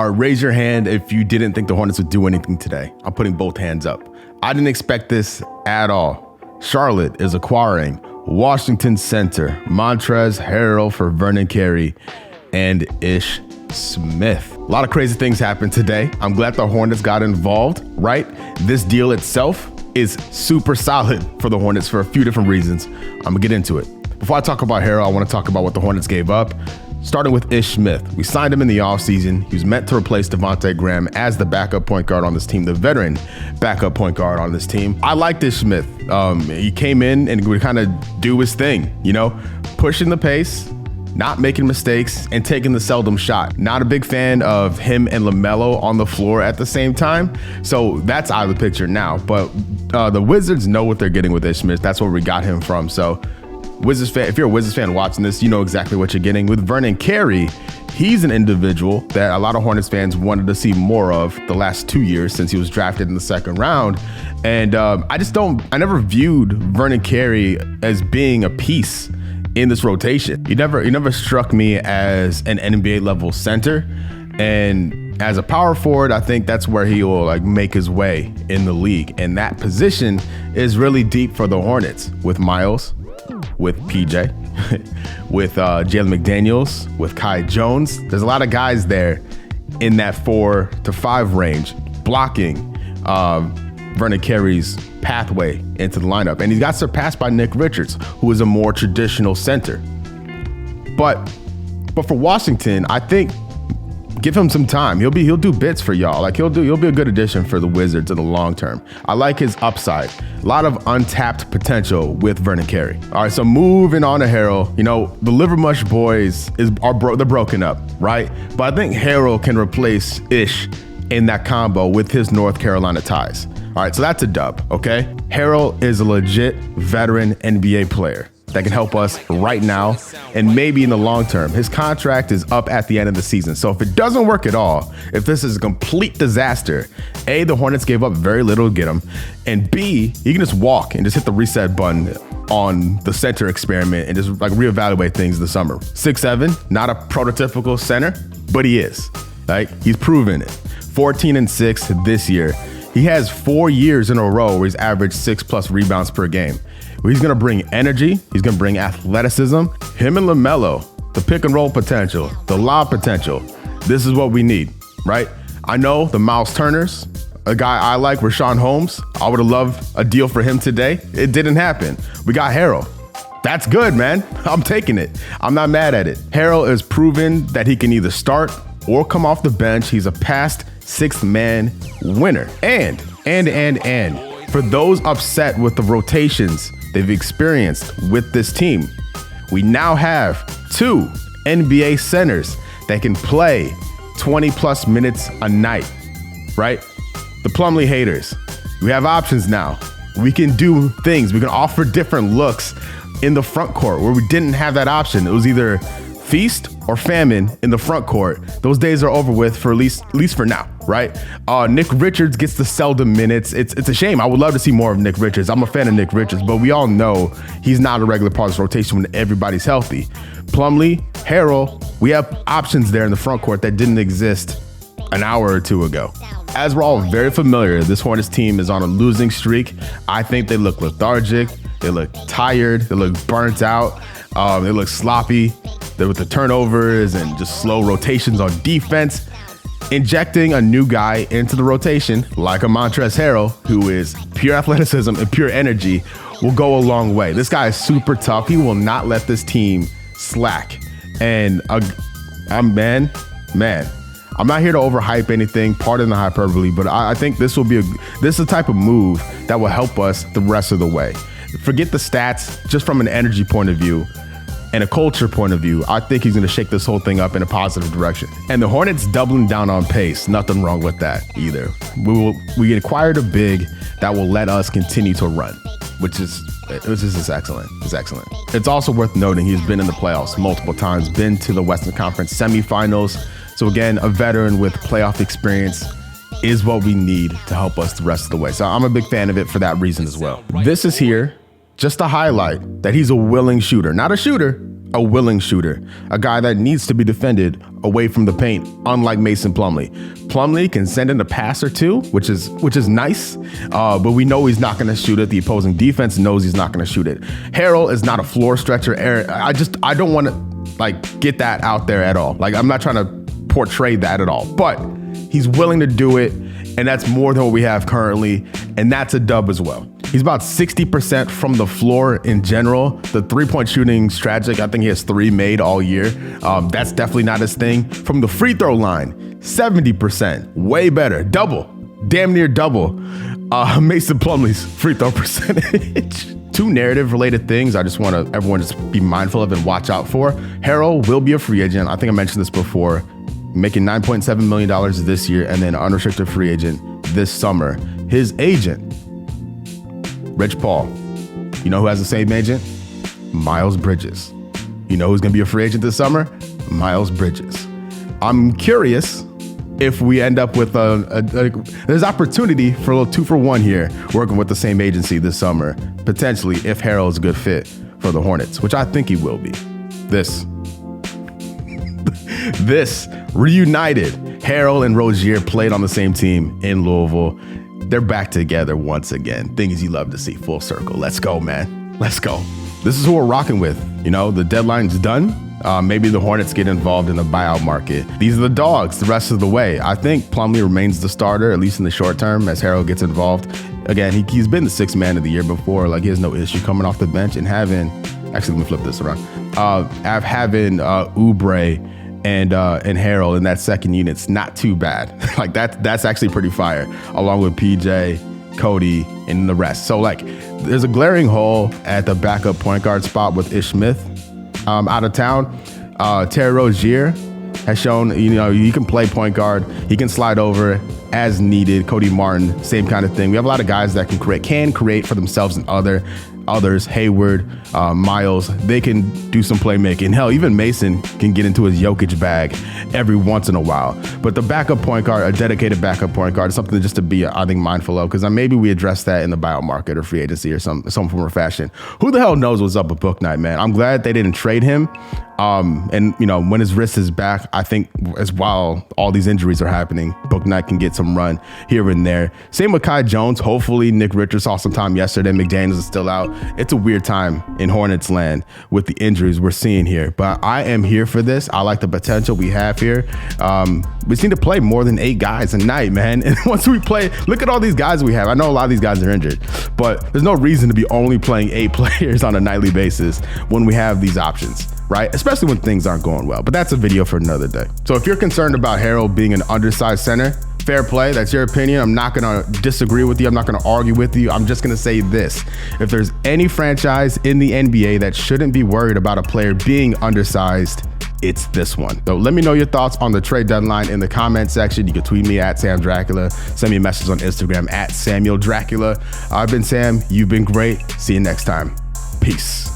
Raise your hand if you didn't think the Hornets would do anything today. I'm putting both hands up. I didn't expect this at all. Charlotte is acquiring Washington center Montrezl Harrell for Vernon Carey and Ish Smith. A lot of crazy things happened today. I'm glad the Hornets got involved, right? This deal itself is super solid for the Hornets for a few different reasons. I'm gonna get into it. Before I talk about Harrell, I want to talk about what the Hornets gave up. Starting with Ish Smith. We signed him in the offseason. He was meant to replace Devontae Graham as the backup point guard on this team, the veteran backup point guard on this team. I liked Ish Smith. He came in and would kind of do his thing, pushing the pace, not making mistakes, and taking the seldom shot. Not a big fan of him and LaMelo on the floor at the same time. So that's out of the picture now. But the Wizards know what they're getting with Ish Smith. That's where we got him from. So Wizards fan, if you're a Wizards fan watching this, you know exactly what you're getting. With Vernon Carey, he's an individual that a lot of Hornets fans wanted to see more of the last 2 years since he was drafted in the second round. And I never viewed Vernon Carey as being a piece in this rotation. He never struck me as an NBA level center. And as a power forward, I think that's where he will make his way in the league. And that position is really deep for the Hornets with Miles, with PJ, with Jalen McDaniels, with Kai Jones. There's a lot of guys there in that 4 to 5 range blocking Vernon Carey's pathway into the lineup. And he got surpassed by Nick Richards, who is a more traditional center. But for Washington, I think give him some time. He'll do bits for y'all. He'll be a good addition for the Wizards in the long term. I like his upside. A lot of untapped potential with Vernon Carey. All right, so moving on to Harrell. The Livermush boys they're broken up, right? But I think Harrell can replace Ish in that combo with his North Carolina ties. All right, so that's a dub, okay? Harrell is a legit veteran NBA player that can help us right now and maybe in the long term. His contract is up at the end of the season. So if it doesn't work at all, if this is a complete disaster, A, the Hornets gave up very little to get him, and B, he can just walk and just hit the reset button on the center experiment and just reevaluate things this summer. 6'7", not a prototypical center, but he is. He's proven it. 14-6 this year. He has 4 years in a row where he's averaged 6+ rebounds per game. He's going to bring energy. He's going to bring athleticism. Him and LaMelo, the pick and roll potential, the lob potential. This is what we need, right? I know the Miles Turners, a guy I like, Rashawn Holmes. I would have loved a deal for him today. It didn't happen. We got Harrell. That's good, man. I'm taking it. I'm not mad at it. Harrell is proven that he can either start or come off the bench. He's a past 6th-man winner. And for those upset with the rotations they've experienced with this team, we now have 2 NBA centers that can play 20+ minutes a night, right? The Plumlee haters, we have options now. We can do things. We can offer different looks in the front court where we didn't have that option. It was either feast or famine in the front court. Those days are over with, for at least for now, right? Nick Richards gets the seldom minutes. It's a shame. I would love to see more of Nick Richards. I'm a fan of Nick Richards, but we all know he's not a regular part of this rotation when everybody's healthy. Plumlee, Harrell, we have options there in the front court that didn't exist an hour or two ago. As we're all very familiar, this Hornets team is on a losing streak. I think they look lethargic. They look tired. They look burnt out. They look sloppy. They're with the turnovers and just slow rotations on defense. Injecting a new guy into the rotation, like a Montrezl Harrell, who is pure athleticism and pure energy, will go a long way. This guy is super tough. He will not let this team slack. And I'm not here to overhype anything, pardon the hyperbole, but I think this is the type of move that will help us the rest of the way. Forget the stats, just from an energy point of view and a culture point of view, I think he's going to shake this whole thing up in a positive direction. And the Hornets doubling down on pace, nothing wrong with that either. We acquired a big that will let us continue to run, which is excellent. It's excellent. It's also worth noting he's been in the playoffs multiple times, been to the Western Conference semifinals. So again, a veteran with playoff experience is what we need to help us the rest of the way. So I'm a big fan of it for that reason as well. This is here just to highlight that he's a willing shooter, not a shooter, a willing shooter, a guy that needs to be defended away from the paint, unlike Mason Plumlee. Plumlee can send in a pass or two, which is nice, but we know he's not going to shoot it. The opposing defense knows he's not going to shoot it. Harrell is not a floor stretcher. I don't want to get that out there at all. I'm not trying to portray that at all, but he's willing to do it, and that's more than what we have currently, and that's a dub as well. He's about 60% from the floor in general. The three-point shooting's tragic. I think he has 3 made all year. That's definitely not his thing. From the free throw line, 70%, way better, double, damn near double Mason Plumlee's free throw percentage. 2 narrative-related things I just want everyone to be mindful of and watch out for. Harrell will be a free agent. I think I mentioned this before. Making $9.7 million this year and then unrestricted free agent this summer. His agent, Rich Paul. You know who has the same agent? Miles Bridges. You know who's going to be a free agent this summer? Miles Bridges. I'm curious if we end up with there's opportunity for a little 2-for-1 here, working with the same agency this summer, potentially if Harrell is a good fit for the Hornets, which I think he will be. This reunited. Harrell and Rozier played on the same team in Louisville. They're back together once again. Things you love to see, full circle. Let's go, man. Let's go. This is who we're rocking with. The deadline's done. Maybe the Hornets get involved in the buyout market. These are the dogs the rest of the way. I think Plumlee remains the starter, at least in the short term, as Harrell gets involved. Again, he's been the 6th man of the year before. He has no issue coming off the bench and having, actually, let me flip this around. Having Oubre and Harrell in that second unit's not too bad. That's actually pretty fire, along with PJ, Cody, and the rest. So there's a glaring hole at the backup point guard spot with Ish Smith out of town. Terry Rozier has shown, he can play point guard. He can slide over as needed. Cody Martin, same kind of thing. We have a lot of guys that can create for themselves and others. Hayward, Miles, they can do some playmaking. Hell, even Mason can get into his Jokic bag every once in a while. But the backup point guard, a dedicated backup point guard, is something just to be, I think, mindful of, because maybe we address that in the buyout market or free agency or some form of fashion. Who the hell knows what's up with Book Knight, man? I'm glad they didn't trade him. And when his wrist is back, I think as while all these injuries are happening, Book Knight can get some run here and there. Same with Kai Jones. Hopefully Nick Richards saw some time yesterday. McDaniels is still out. It's a weird time in Hornets land with the injuries we're seeing here, but I am here for this. I like the potential we have here. We seem to play more than 8 guys a night, man. And once we play, look at all these guys we have. I know a lot of these guys are injured, but there's no reason to be only playing 8 players on a nightly basis when we have these options, right? Especially when things aren't going well. But that's a video for another day. So if you're concerned about Harrell being an undersized center, fair play. That's your opinion. I'm not going to disagree with you. I'm not going to argue with you. I'm just going to say this. If there's any franchise in the NBA that shouldn't be worried about a player being undersized, it's this one. So let me know your thoughts on the trade deadline in the comment section. You can tweet me at Sam Dracula. Send me a message on Instagram at Samuel Dracula. I've been Sam. You've been great. See you next time. Peace.